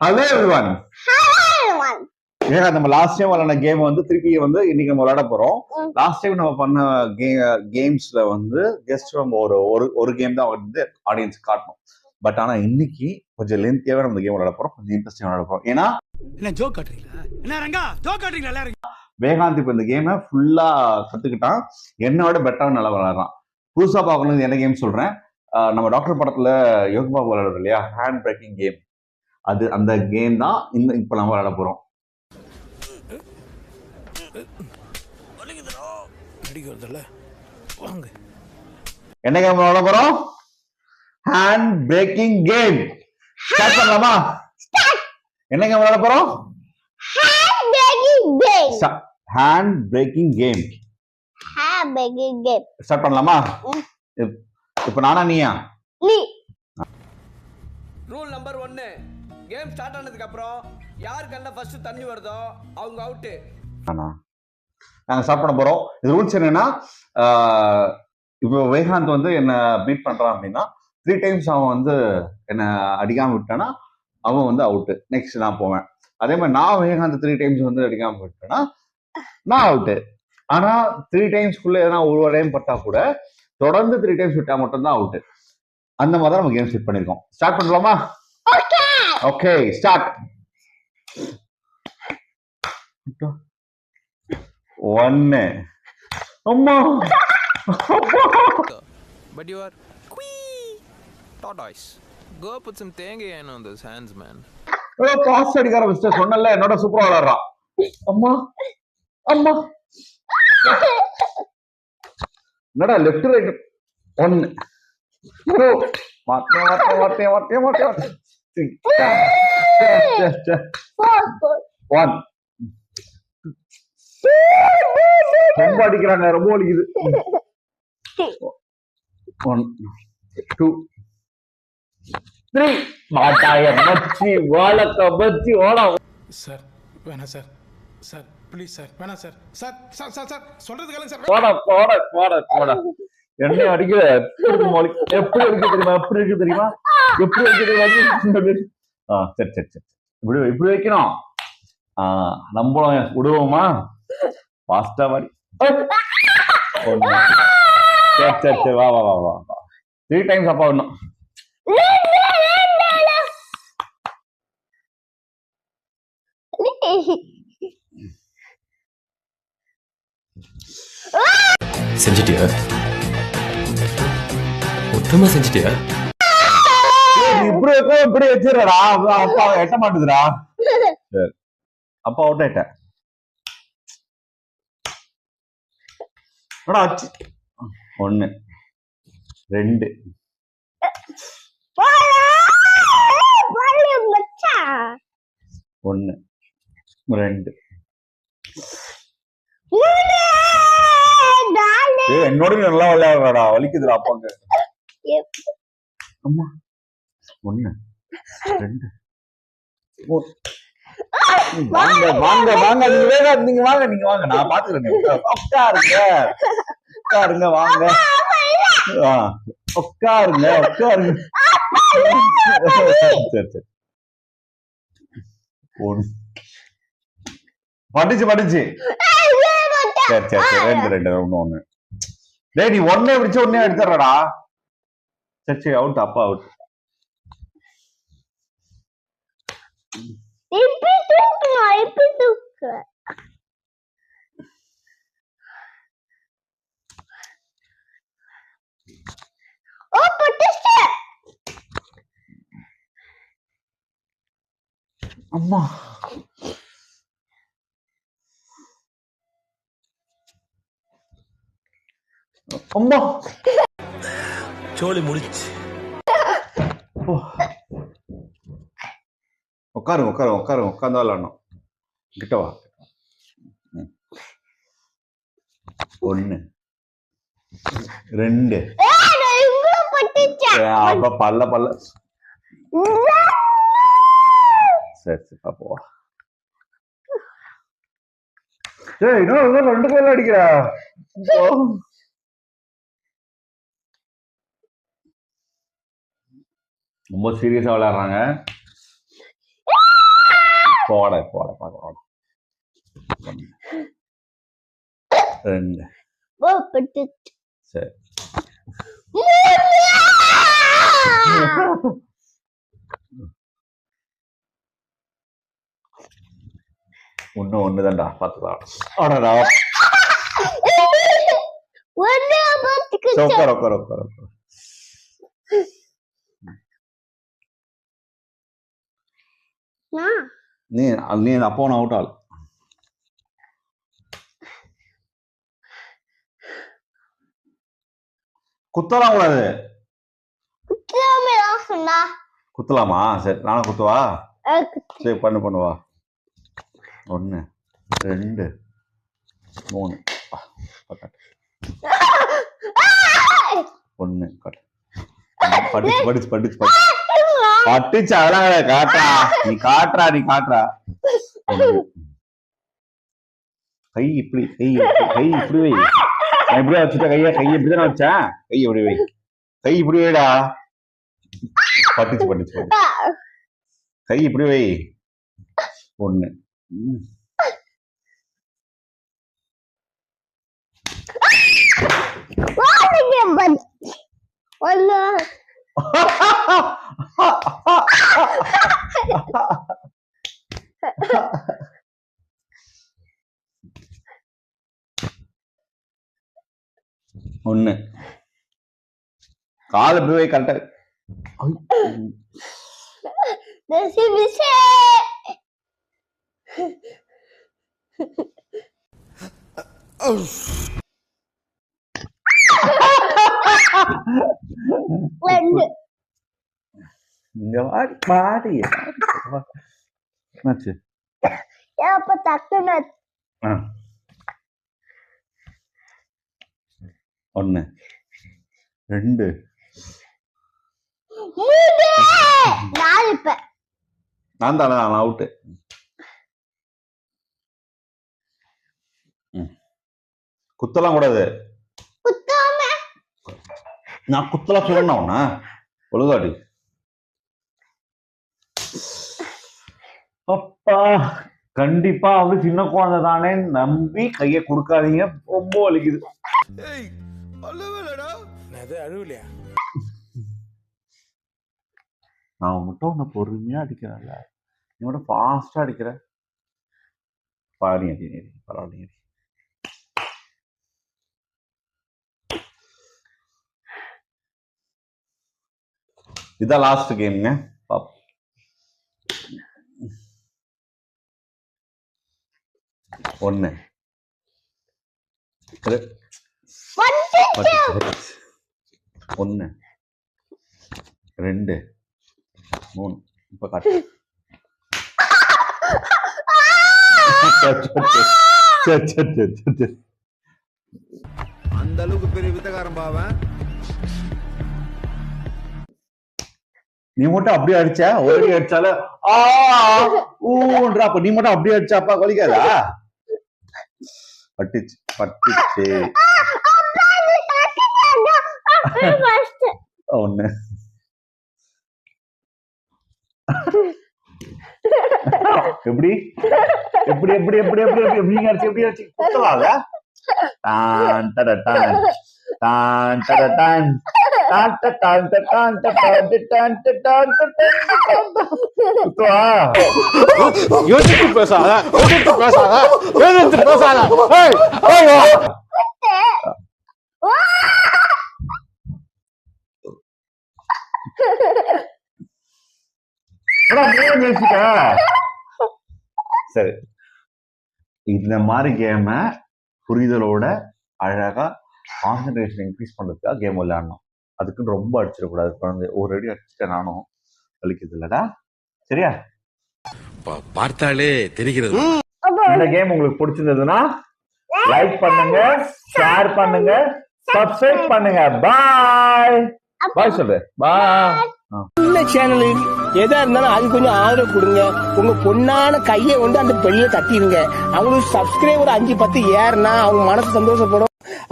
Hello everyone. ஏன்னா நம்ம last time விளையாட கேம் வந்து திருப்பி வந்து இன்னைக்கு நம்ம விளையாட போறோம். லாஸ்ட் டைம் நம்ம பண்ண கேம்ஸ்ல வந்து ஜஸ்ட் நம்ம ஒரு கேம் தான் வந்து ஆடியன்ஸ் காட்டணும். பட் ஆனா இன்னைக்கு கொஞ்சம் லென்த்தியாவே நம்ம கேம் விளையாட போறோம், கொஞ்சம் இன்ட்ரெஸ்டிங் விளையாட போறோம். ஏன்னா என்ன ஜோக் காட்டுறீங்களா? என்ன ரங்கா ஜோக் காட்டுறீங்களா எல்லாரும்? வேகாந்த் இப்ப இந்த கேமை ஃபுல்லா கத்துக்கிட்டான், என்னோட பெட்டரா நல்லா விளையாடுறான். புதுசா பார்க்கணும் என்ன கேம் சொல்றேன். நம்ம டாக்டர் படத்துல யோகபாபு விளையாடுறோம் இல்லையா, ஹேண்ட் பிரேக்கிங் கேம், அது அந்த கேம் தான் இப்ப நம்ம விளையாட போறோம். என்ன கேம் விளையாட போறோம்? Hand braking game. ஸ்டார்ட் பண்ணலாமா? என்ன கேம் விளையாட போறோம்? Hand braking game. ஸ்டார்ட் பண்ணலாமா? இப்ப நானா நீயா? ரூல் நம்பர் 1, கேம் ஸ்டார்ட் ஆனதுக்கு அப்புறம் யார் கண்ட ஃபர்ஸ்ட் தண்ணி வருதோ அவங்க அவுட். நாங்க ஸ்டார்ட் பண்ண போறோம். இது ரூல்ஸ் என்னன்னா, இப்போ வேகாந்த் வந்து என்ன பீட் பண்றான் அப்படின்னா 3 times அவன் வந்து என்ன அடிக்காம விட்டானா அவன் வந்து அவுட்டு. நெக்ஸ்ட் நான் போவேன். அதே மாதிரி நான் வேகாந்த் 3 times வந்து அடிக்காம விட்டேன்னா நான் அவுட்டு. ஆனா 3 timesக்குள்ள எதனா ஒரு டைம் பட்டா கூட தொடர்ந்து 3 times விட்டா மட்டும்தான் அவுட்டு. அந்த மாதிரி தான் நம்ம கேம் செட் பண்ணிருக்கோம். ஸ்டார்ட் பண்ணலாமா? Okay start. 1. அம்மா. But you are tortoise. Go put some thengai on those hands, man. பாஸ் அடிக்கார மிஸ்டர் சொன்னல, என்னோட சூப்பரா விளையாடுறான். அம்மா அம்மா. என்னடா லெஃப்ட் ரைட் 1. மாட்டே 1. ரொம்ப அடிக்கிறாங்க, ரொம்ப வலிக்குது. 1 2 3. மாட்டாய மச்சி வாழக்க மச்சி ஓடா. சார் வேணாம் சார், சார் ப்ளீஸ் சார் வேணாம் sir, sir sir sir sir சொல்றது கேளுங்க சார். போடா போடா போடா போடா. என்ன அடிக்கிற? எப்படி இருக்கு தெரியுமா? எப்படி இருக்கு தெரியுமா? எப்படி இருக்கு தெரியுமா? சரி சரி சரி, இப்படி வைக்கணும். நம்மளும் விடுவோமா? பாஸ்டா மாதிரி. சரி சரி சரி, வா வா வா வா. 3 times அப்பா இன்னும். செஞ்சிட்டியா? மொத்தமா செஞ்சிட்டியா? இப்படி வச்சிடறா. அப்பா எட்ட மாட்டுதுடா. சரி, அப்பா அவுட் ஆயிட்டேன். 1 2 1 2. என்னோட நல்லா விளையாடுறாடா, வலிக்குதுடா அப்பாங்க. அம்மா 1 2. வாங்க வாங்க வாங்க, நீங்க வாங்க நீங்க வாங்க, நான் பாத்துக்கிறேன். உட்காருங்க உட்காருங்க, வாங்க உட்காருங்க உட்காருங்க. சரி சரி, படிச்சு படிச்சு. சரி சரி சரி, 2 1. டேய் நீ 1 பிடிச்சு 1 எடுத்துறடா. சரி சரி, அவுட், அப்பா அவுட். அம்மா அம்மா, சோலி முடிச்சு. உட்காருங்க உட்காருங்க உட்காருங்க, உட்கார்ந்தா விளையாடணும். கிட்ட வா. 1 2. அப்ப பல்ல பல்ல. சரி சரி, பாப்போவா. ஏய் இன்னும் 2 கையில அடிக்கிறா. ரொம்ப சீரியஸா விளையாடுறாங்க. போட பார்க்கலாம். 2 சரி. ஒண்ணு தான்டா பாத்துக்கலாம். அடடா உட்கார். நீ அப்போ நான் அவுட் ஆள். குத்தலாம் கூடாது. குத்தலாமா? சரி நானும் குத்துவா. சரி பண்ணுவா. 1 2 3 1 பட்டுச்சு அதெல்லாம் காட்டுறா. நீ காட்டுறா. கை இப்படி வை. நான் இப்படியே வச்சுட்ட கையை இப்படிதானே வச்சேன். கை இப்படி வை. கை இப்படி வைடா. பட்டுச்சு. கை இப்படி வை. 1 1 கால் இப்படி வை கரெக்டா. பாடி என்னாச்சு? 1 2 நான் தானே அவுட்டு. குத்தலாம் கூடாது. நான் குத்தலாம் சொல்லணும் ஒழுங்காடி. அப்பா கண்டிப்பா வந்து சின்ன குழந்தை தானே நம்பி கைய கொடுக்காதீங்க. ரொம்ப வலிக்குது. அழுவலையா? நான் மட்டும் உன்னை பொறுமையா அடிக்கிறேன்ல, நீ மட்டும் ஃபாஸ்டா அடிக்கிற. பரவாயில்ல. இதான் லாஸ்ட் கேம்ங்க. பாப்போம். 1 1 2 3 இப்ப காட்டு. அந்த அளவுக்கு பெரிய வித்தகாரம் பாவன். நீ மட்டும் அப்படியே அடிச்ச, ஒரு அடி அடிச்சால ஊன்றா. அப்ப நீ மட்டும் அப்படியே அடிச்சாப்பா கொலிக்காதா? பட்டுச்சு 1 எப்படி நீங்க அடிச்சு எப்படி அடிச்சு குத்தலாத? பேசாத. சரி, இந்த மாதிரி கேம புரிதலோட அழகா கான்சென்ட்ரேஷன் இன்க்ரீஸ் பண்றதுக்காக கேம் விளையாடணும். அதுக்குன்னு ரொம்ப அடிச்சிடக்கூடாது. குழந்தை ஒரு அடி அடிச்சுட்டேன் நானும் வலிக்குது இல்லடா. சரியா? பார்த்தாலே தெரிகிறது. இந்த கேம் உங்களுக்கு பிடிச்சிருந்ததுன்னா லைக் பண்ணுங்க, ஷேர் பண்ணுங்க, சப்ஸ்கிரைப் பண்ணுங்க. பாய் சொல்லு. இந்த சேனல் எதா இருந்தாலும் அது கொஞ்சம் ஆதரவு கொடுங்க. உங்க பொண்ணான கையை வந்து அந்த பெண்ணில தட்டிடுங்க. அவங்களுக்கு சப்ஸ்கிரைபர் 5-10 ஏறுனா அவங்க மனசு சந்தோஷப்படும்.